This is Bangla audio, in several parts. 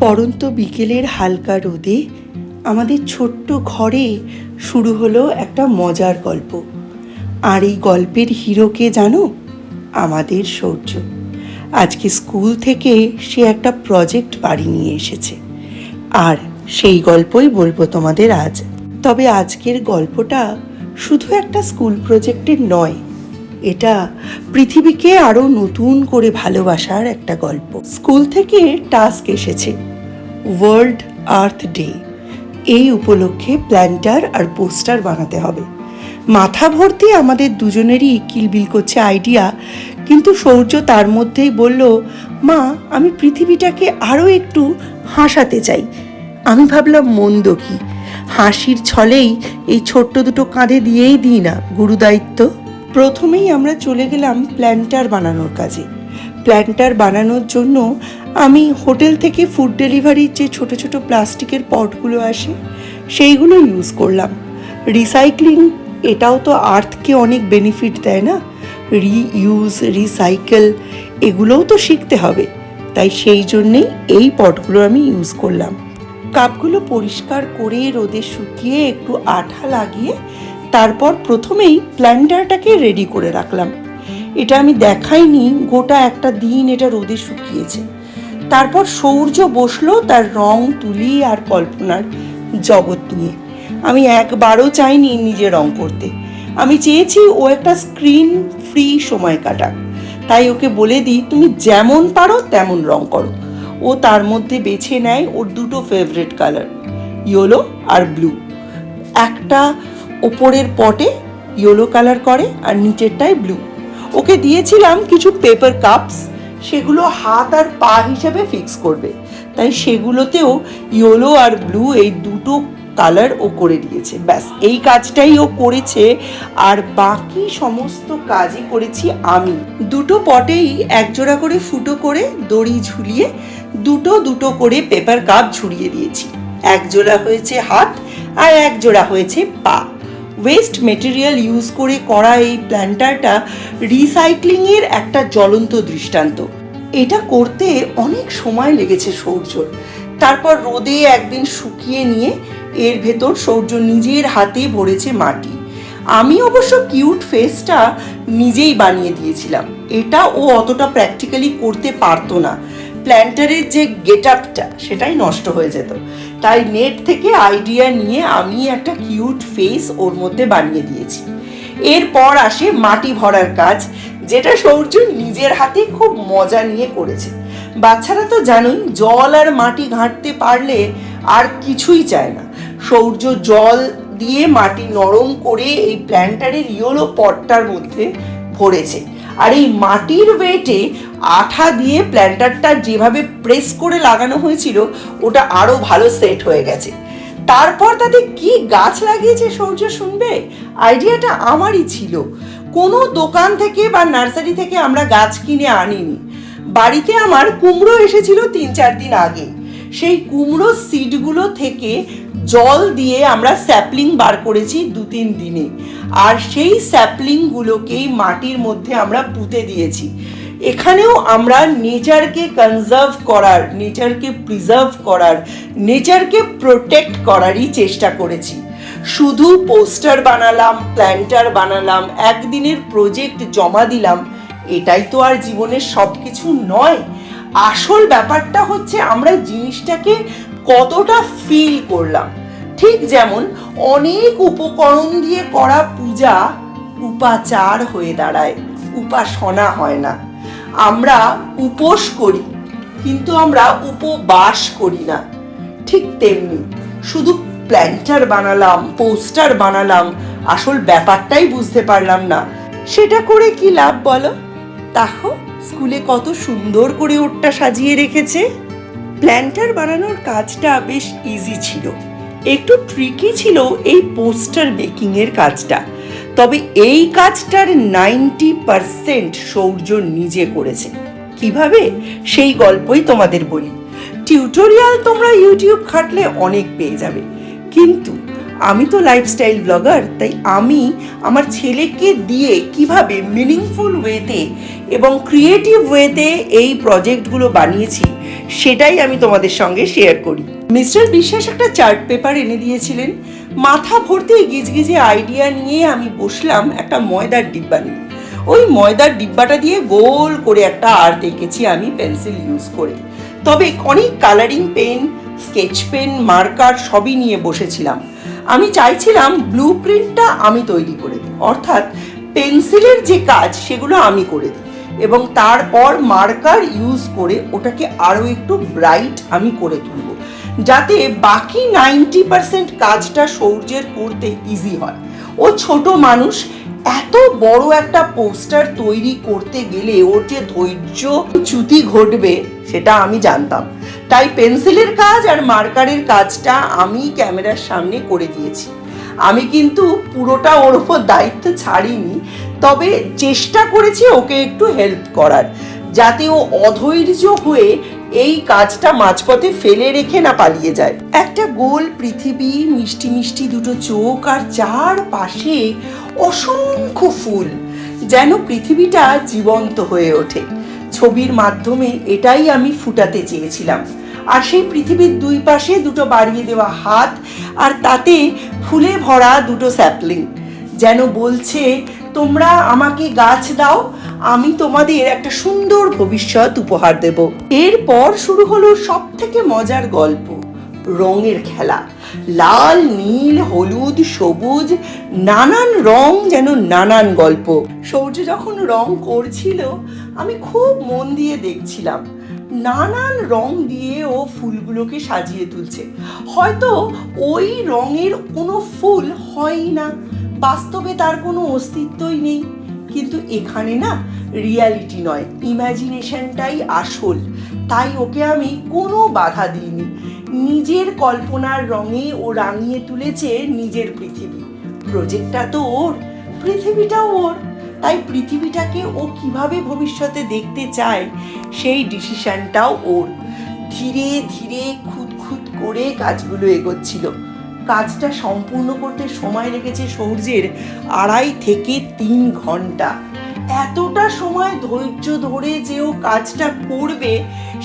পড়ন্ত বিকেলের হালকা রোদে আমাদের ছোট্ট ঘরে শুরু হলো একটা মজার গল্প। আর এই গল্পের হিরোকে জানো? আমাদের সূর্য। আজকে স্কুল থেকে সে একটা প্রজেক্ট বাড়ি নিয়ে এসেছে, আর সেই গল্পই বলবো তোমাদের আজ। তবে আজকের গল্পটা শুধু একটা স্কুল প্রজেক্টের নয়, এটা পৃথিবীকে আরো নতুন করে ভালোবাসার একটা গল্প। স্কুল থেকে টাস্ক এসেছে, ওয়ার্ল্ড আর্থ ডে। এই উপলক্ষে প্ল্যান্টার আর পোস্টার বানাতে হবে। মাথা ভর্তি আমাদের দুজনেরই কিলবিল করছে আইডিয়া, কিন্তু সূর্য তার মধ্যেই বলল, মা, আমি পৃথিবীটাকে আরও একটু হাসাতে চাই। আমি ভাবলাম, মন্দ কি, হাসির ছলেই এই ছোট্ট দুটো কাঁধে দিয়েই দিই না গুরুদায়িত্ব। প্রথমেই আমরা চলে গেলাম প্ল্যান্টার বানানোর কাজে। প্ল্যান্টার বানানোর জন্য আমি হোটেল থেকে ফুড ডেলিভারির যে ছোট ছোট প্লাস্টিকের পটগুলো আসে সেইগুলো ইউজ করলাম। রিসাইক্লিং, এটাও তো আর্থকে অনেক বেনিফিট দেয় না? রিইউজ, রিসাইকেল, এগুলোও তো শিখতে হবে। তাই সেই জন্যেই এই পটগুলো আমি ইউজ করলাম। কাপগুলো পরিষ্কার করে রোদে শুকিয়ে একটু আঠা লাগিয়ে তারপর প্রথমেই প্ল্যান্টারটাকে রেডি করে রাখলাম। এটা আমি দেখাইনি, গোটা একটা দিন এটা রোদে শুকিয়েছে। তারপর সূর্য বসলো তার রং তুলি আর কল্পনার জগৎ নিয়ে। আমি একবারও চাইনি নিজে রং করতে, আমি চেয়েছি ও একটা স্ক্রিন ফ্রি সময় কাটাক। তাই ওকে বলে দিই, তুমি যেমন পারো তেমন রং করো। ও তার মধ্যে বেছে নেয় ওর দুটো ফেভারিট কালার, ইয়েলো আর ব্লু। একটা ওপরের পটে ইয়েলো কালার করে আর নিচেরটায় ব্লু। ওকে দিয়েছিলাম কিছু পেপার কাপস, সেগুলো হাত আর পা হিসেবে ফিক্স করবে। তাই সেগুলোতেও ইয়েলো আর ব্লু এই দুটো কালার ও করে দিয়েছে। ব্যাস এই কাজটাই ও করেছে, আর বাকি সমস্ত কাজই করেছি আমি। দুটো পটেই একজোড়া করে ফুটো করে দড়ি ঝুলিয়ে দুটো দুটো করে পেপার কাপ ঝুলিয়ে দিয়েছি। এক জোড়া হয়েছে হাত আর এক জোড়া হয়েছে পা। ওয়েস্ট মেটেরিয়াল ইউজ করে করা এই প্ল্যান্টারটা রিসাইক্লিংয়ের একটা জ্বলন্ত দৃষ্টান্ত। এটা করতে অনেক সময় লেগেছে সূর্যর। তারপর রোদে একদিন শুকিয়ে নিয়ে এর ভেতর সূর্য নিজের হাতে ভরেছে মাটি। আমি অবশ্য কিউট ফেসটা নিজেই বানিয়ে দিয়েছিলাম। এটা ও অতটা প্র্যাকটিক্যালি করতে পারতো না, প্ল্যান্টারের যে গেট আপটা সেটাই নষ্ট হয়ে যেত। তাই নেট থেকে আইডিয়া নিয়ে আমি একটা কিউট ফেস ওর মধ্যে বানিয়ে দিয়েছি। এরপর আসে মাটি ভরার কাজ, যেটা সূর্য নিজের হাতে খুব মজা নিয়ে করেছে। বাচ্চারা তো জানোই, জল আর মাটি ঘাঁটতে পারলে আর কিছুই চায় না। সূর্য জল দিয়ে মাটি নরম করে এই প্ল্যান্টারের ইয়েলো পটটার মধ্যে ভরেছে। আর এই মাটির ওয়েটে আঠা দিয়ে প্ল্যান্টারটা যেভাবে প্রেস করে লাগানো হয়েছিল ওটা আরো ভালো সেট হয়ে গেছে। তারপর তাতে কি গাছ লাগিয়েছে সূর্য শুনবে? আইডিয়াটা আমারই ছিল। কোনো দোকান থেকে বা নার্সারি থেকে আমরা গাছ কিনে আনিনি। বাড়িতে আমার কুমড়ো এসেছিল 3-4 দিন আগে। সেই কুমড়ো সিডগুলো থেকে জল দিয়ে আমরা স্যাপলিং বার করেছি 2-3 দিনে। আর সেই স্যাপলিংগুলোকেই মাটির মধ্যে আমরা পুঁতে দিয়েছি। এখানেও আমরা নেচারকে কনজার্ভ করার, নেচারকে প্রিজার্ভ করার, নেচারকে প্রোটেক্ট করারই চেষ্টা করেছি। শুধু পোস্টার বানালাম, প্ল্যান্টার বানালাম, একদিনের প্রজেক্ট জমা দিলাম, এটাই তো আর জীবনের সব কিছু নয়। আসল ব্যাপারটা হচ্ছে আমরা জিনিসটাকে কতটা ফিল করলাম। ঠিক যেমন অনেক উপকরণ দিয়ে করা পূজা উপাচার হয়ে দাঁড়ায়, উপাসনা হয় না। আমরা উপোস করি, কিন্তু আমরা উপবাস করি না। ঠিক তেমনি শুধু প্ল্যান্টার বানালাম, পোস্টার বানালাম, আসল ব্যাপারটাই বুঝতে পারলাম না। সেটা করে কি লাভ বলো? তাহো স্কুলে কত সুন্দর করে ওটা সাজিয়ে রেখেছে। প্ল্যান্টার বানানোর কাজটা বেশ ইজি ছিল, একটু ট্রিকি ছিল এই পোস্টার মেকিং এর কাজটা। তবে এই কাজটার 90% সূর্য নিজে করেছে। কিভাবে, সেই গল্পই তোমাদের বলি। টিউটোরিয়াল তোমরা ইউটিউব ঘাঁটলে অনেক পেয়ে যাবে, কিন্তু আমি তো লাইফস্টাইল ব্লগার, তাই আমি আমার ছেলেকে দিয়ে কিভাবে মিনিংফুল ওয়েতে এবং ক্রিয়েটিভ ওয়েতে এই প্রজেক্টগুলো বানিয়েছি সেটাই আমি তোমাদের সঙ্গে শেয়ার করি। মিস্টার বিশ্বাস একটা চার্ট পেপার এনে দিয়েছিলেন। মাথা ভর্তি গিজগিজে আইডিয়া নিয়ে আমি বসলাম একটা ময়দার ডিব্বা নিয়ে। ওই ময়দার ডিব্বাটা দিয়ে গোল করে একটা আর্ট এঁকেছি আমি পেন্সিল ইউজ করে। তবে অনেক colouring pen, sketch pen, marker সবই নিয়ে বসেছিলাম। আমি চাইছিলাম ব্লু প্রিন্টটা আমি তৈরি করে দিই, অর্থাৎ পেন্সিলের যে কাজ সেগুলো আমি করে দিই এবং তারপর মার্কার ইউজ করে ওটাকে আরও একটু ব্রাইট আমি করে তুলব, যাতে বাকি 90% কাজটা সৌর্যের করতে ইজি হয়। ও ছোট মানুষ, এত বড় একটা পোস্টার তৈরি করতে গেলে ওর যে ধৈর্য চ্যুতি ঘটবে সেটা আমি জানতাম। তাই পেন্সিলের কাজ আর মার্কারের কাজটা আমি ক্যামেরার সামনে করে দিয়েছি। আমি কিন্তু পুরোটা ওর ওপর দায়িত্ব ছাড়িনি, তবে চেষ্টা করেছি ওকে একটু হেল্প করার, যাতে ও অধৈর্য হয়ে এই কাজটা মাঝপথে ফেলে রেখে না পালিয়ে যায়। একটা গোল পৃথিবী, মিষ্টি মিষ্টি দুটো চোখ আর চারপাশে অসংখ্য ফুল, যেন পৃথিবীটা জীবন্ত হয়ে ওঠে। ছবির মাধ্যমে এটাই আমি ফুটাতে চেয়েছিলাম। আর সেই পৃথিবীর দুই পাশে দুটো বাড়িয়ে দেওয়া হাত, আর তাতে ফুলে ভরা দুটো স্যাপলিং, যেন বলছে তোমরা আমাকে গাছ দাও, আমি তোমাদের একটা সুন্দর ভবিষ্যৎ উপহার দেব। এরপর শুরু হলো সব থেকে মজার গল্প, রঙের খেলা। লাল, নীল, হলুদ, সবুজ, নানান রং, যেন নানান গল্প। সৌর্য যখন রং করছিল আমি খুব মন দিয়ে দেখছিলাম। নানান রং দিয়ে ও ফুলগুলোকে সাজিয়ে তুলছে। হয়তো ওই রঙের কোনো ফুল হয়ই না, বাস্তবে তার কোনো অস্তিত্বই নেই, কিন্তু এখানে না রিয়ালিটি নয়, ইমাজিনেশনটাই আসল। তাই ওকে আমি কোনো বাধা দিইনি। নিজের কল্পনার রঙে ও রাঙিয়ে তুলেছে নিজের পৃথিবী। প্রজেক্টটা তো ওর, পৃথিবীটাও ওর। তাই পৃথিবীটাকে ও কিভাবে ভবিষ্যতে দেখতে চায় সেই ডিসিশনটাও ওর। ধীরে ধীরে খুঁত করে কাজগুলো এগোচ্ছিল। কাজটা সম্পূর্ণ করতে সময় লেগেছে সৌর্যের 2.5 থেকে 3 ঘন্টা। এতটা সময় ধৈর্য ধরে যে ও কাজটা করবে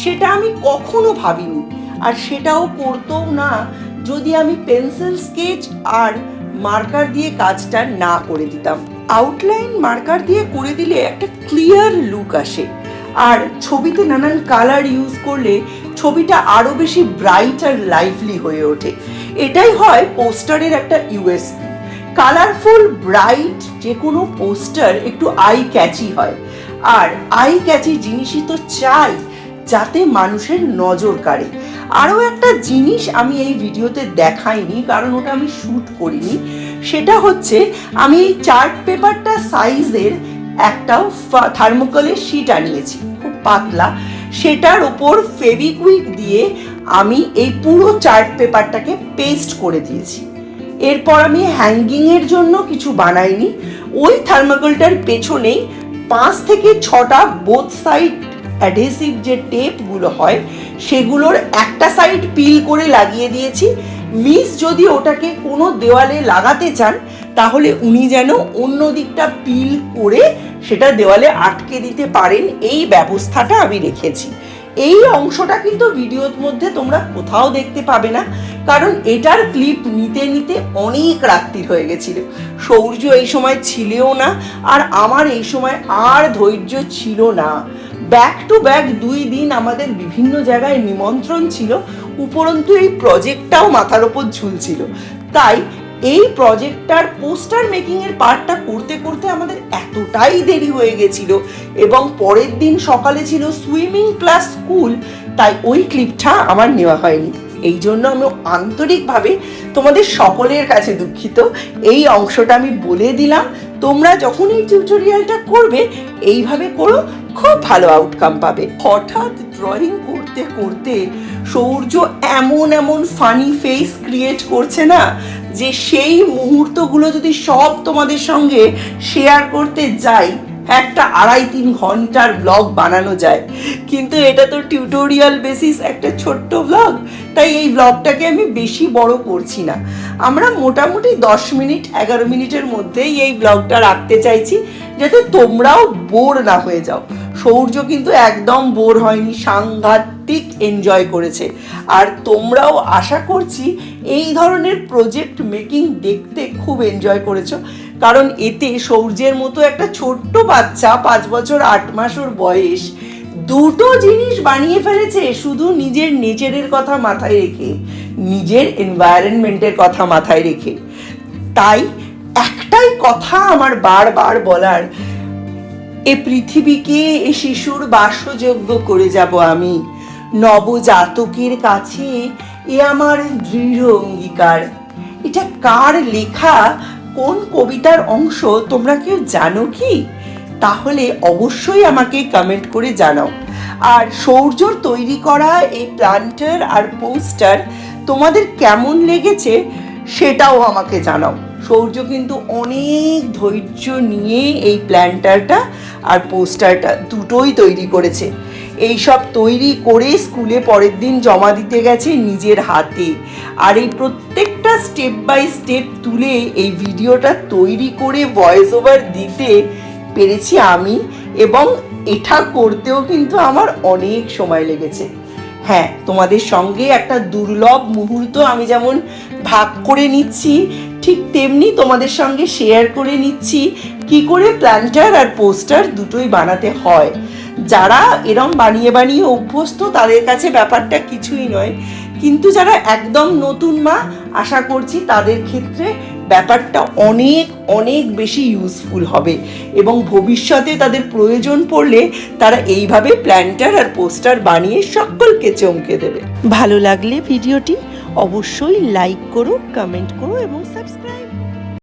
সেটা আমি কখনো ভাবিনি, আর সেটাও করতেও না যদি আমি পেন্সিল স্কেচ আর মার্কার দিয়ে কাজটা না করে দিতাম। আউটলাইন মার্কার দিয়ে করে দিলে একটা ক্লিয়ার লুক আসে, আর ছবিতে নানান কালার ইউজ করলে ছবিটা আরো বেশি ব্রাইট আর লাইভলি হয়ে ওঠে। এটাই হয় পোস্টারের একটা ইউএসপি। কালারফুল, ব্রাইট যে কোনো পোস্টার একটু আই ক্যাচি হয়, আর আই ক্যাচি জিনিসই তো চাই যাতে মানুষের নজর কাড়ে। আরও একটা জিনিস আমি এই ভিডিওতে দেখাইনি, কারণ ওটা আমি শ্যুট করিনি। সেটা হচ্ছে আমি এই চার্ট পেপারটা সাইজের একটা থার্মোকলের শিট আনিয়েছি, খুব পাতলা। সেটার ওপর ফেভিকুইক দিয়ে আমি এই পুরো চার্ট পেপারটাকে পেস্ট করে দিয়েছি। এরপর আমি হ্যাঙ্গিংয়ের জন্য কিছু বানাইনি। ওই থার্মোকলটার পেছনেই 5 থেকে 6টা বোথ সাইড অ্যাডহেসিভ যে টেপগুলো হয় সেগুলোর একটা সাইড পিল করে লাগিয়ে দিয়েছি। মিস যদি ওটাকে কোনো দেওয়ালে লাগাতে চান তাহলে উনি যেন অন্য দিকটা পিল করে সেটা দেওয়ালে আটকে দিতে পারেন, এই ব্যবস্থাটা আমি রেখেছি। এই অংশটা কিন্তু ভিডিওর মধ্যে তোমরা কোথাও দেখতে পাবে না, কারণ এটার ক্লিপ নিতে নিতে অনেক রাত্রি হয়ে গেছিল। সৌর্য এই সময় ছিলও না, আর আমার এই সময় আর ধৈর্য ছিল না। ব্যাক টু ব্যাক 2 দিন আমাদের বিভিন্ন জায়গায় নিমন্ত্রণ ছিল, উপরন্তু এই প্রজেক্টটাও মাথার ওপর ঝুলছিল। তাই এই প্রজেক্টটার পোস্টার মেকিং এর পার্টটা করতে করতে আমাদের এতটাই দেরি হয়ে গেছিল, এবং পরের দিন সকালে ছিল সুইমিং ক্লাস স্কুল, তাই ওই ক্লিপটা আমার নেওয়া হয়নি। এই জন্য আমি আন্তরিকভাবে তোমাদের সকলের কাছে দুঃখিত। এই অংশটা আমি বলে দিলাম, তোমরা যখন এই টিউটোরিয়ালটা করবে এইভাবে করো, খুব ভালো আউটকাম পাবে। হঠাৎ ড্রয়িং করতে করতে সৌর্য এমন ফানি ফেস ক্রিয়েট করছে না, যে সেই মুহূর্তগুলো যদি সব তোমাদের সঙ্গে শেয়ার করতে যাই একটা 2.5-3 ঘন্টার ব্লগ বানানো যায়। কিন্তু এটা তো টিউটোরিয়াল বেসিস একটা ছোট্ট ব্লগ, তাই এই ব্লগটাকে আমি বেশি বড় করছি না। আমরা মোটামুটি 10 মিনিট 11 মিনিটের মধ্যেই এই ব্লগটা রাখতে চাইছি, যাতে তোমরাও বোর না হয়ে যাও। সৌর্য কিন্তু একদম বোর হয়নি, সাংঘাতিক এনজয় করেছে। আর তোমরাও আশা করছি এই ধরনের প্রজেক্ট মেকিং দেখতে খুব এনজয় করেছো, কারণ এতে সৌর্যের মতো একটা ছোট্ট বাচ্চা 5 বছর 8 মাস ওর বয়স, দুটো জিনিস বানিয়ে ফেলেছে শুধু নিজের নেচারের কথা মাথায় রেখে, নিজের এনভায়রনমেন্টের কথা মাথায় রেখে। তাই একটাই কথা আমার বারবার বলার, এ পৃথিবীকে এ শিশুর বাসযোগ্য করে যাব আমি, নবজাতকের কাছে এ আমার দৃঢ় অঙ্গীকার। এটা কার লেখা, কোন কবিতার অংশ তোমরা কেউ জানো কি? তাহলে অবশ্যই আমাকে কমেন্ট করে জানাও। আর সৌর্যর তৈরি করা এই প্ল্যান্টার আর পোস্টার তোমাদের কেমন লেগেছে সেটাও আমাকে জানাও। সৌর্য কিন্তু অনেক ধৈর্য নিয়ে এই প্ল্যান্টারটা আর পোস্টারটা দুটোই তৈরি করেছে। এইসব তৈরি করে স্কুলে পরের দিন জমা দিতে গেছে নিজের হাতে। আর এই প্রত্যেকটা স্টেপ বাই স্টেপ তুলে এই ভিডিওটা তৈরি করে ভয়েস ওভার দিতে পেরেছি আমি, এবং এটা করতেও কিন্তু আমার অনেক সময় লেগেছে। হ্যাঁ, তোমাদের সঙ্গে একটা দুর্লভ মুহূর্ত আমি যেমন ভাগ করে নিচ্ছি, ঠিক তেমনি তোমাদের সঙ্গে শেয়ার করে নিচ্ছি কি করে প্ল্যান্টার আর পোস্টার দুটোই বানাতে হয়। যারা এরম বানিয়ে বানিয়ে অভ্যস্ত তাদের কাছে ব্যাপারটা কিছুই নয়, কিন্তু যারা একদম নতুন মা, আশা করছি তাদের ক্ষেত্রে ব্যাপারটা অনেক অনেক বেশি ইউজফুল হবে, এবং ভবিষ্যতে তাদের প্রয়োজন পড়লে তারা এইভাবে প্ল্যান্টার আর পোস্টার বানিয়ে সকলকে চমকে দেবে। ভালো লাগলে ভিডিওটি অবশ্যই লাইক করো, কমেন্ট করো এবং সাবস্ক্রাইব